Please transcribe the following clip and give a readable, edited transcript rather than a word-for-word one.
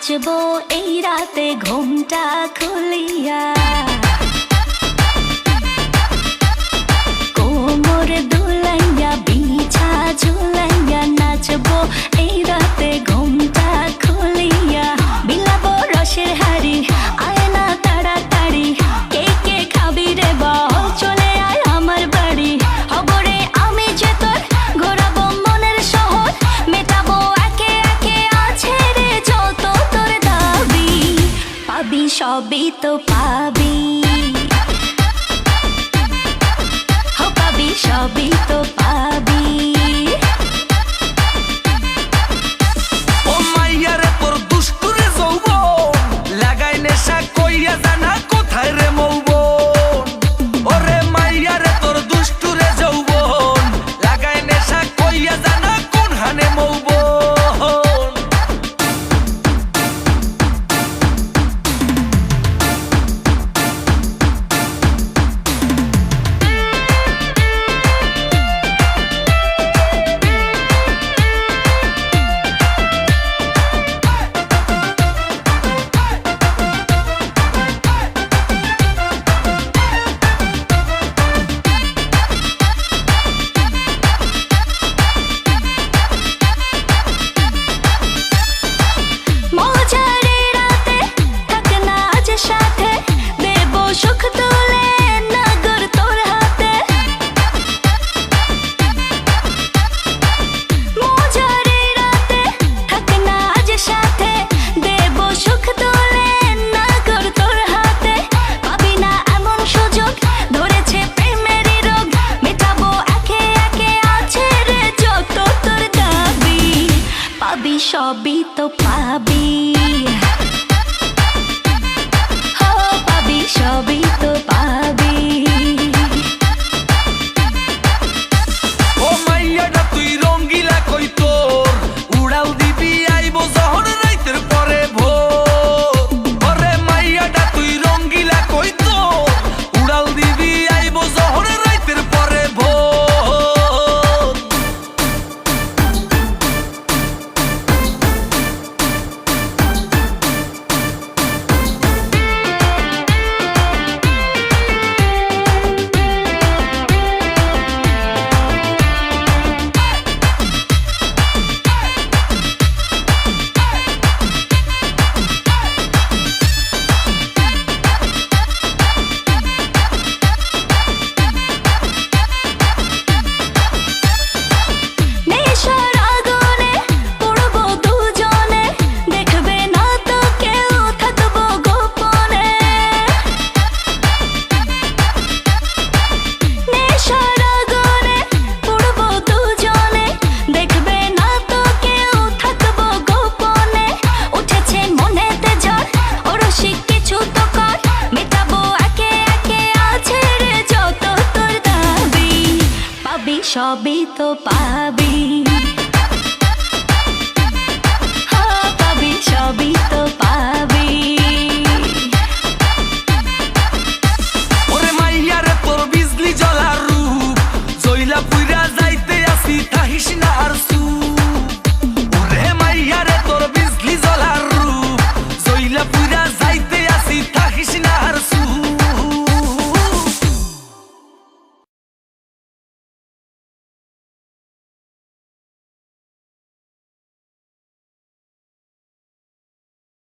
নাচবো এই রাতে ঘুমটা খুলিয়া, কোমর দুলাইয়া বিছা ঝুলাইয়া নাচবো এই রাতে ঘুমটা খুলিয়া। বিলাবো রসের হাড়ি আয় না তাড়াতাড়ি, কে কে খাবি রে বল চলে আয় আমার বাড়ি। হবরে আমি যে তোর ঘোরাবো মনের শহর, মেটাবো একে একে আছে রে যত তোর দাবি। পাবি সবই তো পাবি, সবই তো পাবি। ও মাইয়া রে তোর দুষ্টুরে যৌবন, লাগাই নেশা কইয়া জানা কোথায় রে মৌবন। ওরে মাইয়া রে তোর দুষ্টুরে যৌবন, লাগাই নেশা কইয়া জানা কোন হানে মৌবন। সবই তো পাবি, হো পাবি সবই তো পাবি। ও মাইয়াটা তুই রঙ্গিলা কই তোর, উড়াল দিবি আইবো যখন রাইতের পরে ভোর। ওরে মাইয়াটা তুই রঙ্গিলা কই তোর, উড়াল দিবি আইবো যখন রাইতের পরে ভোর। সবই তো পাবি।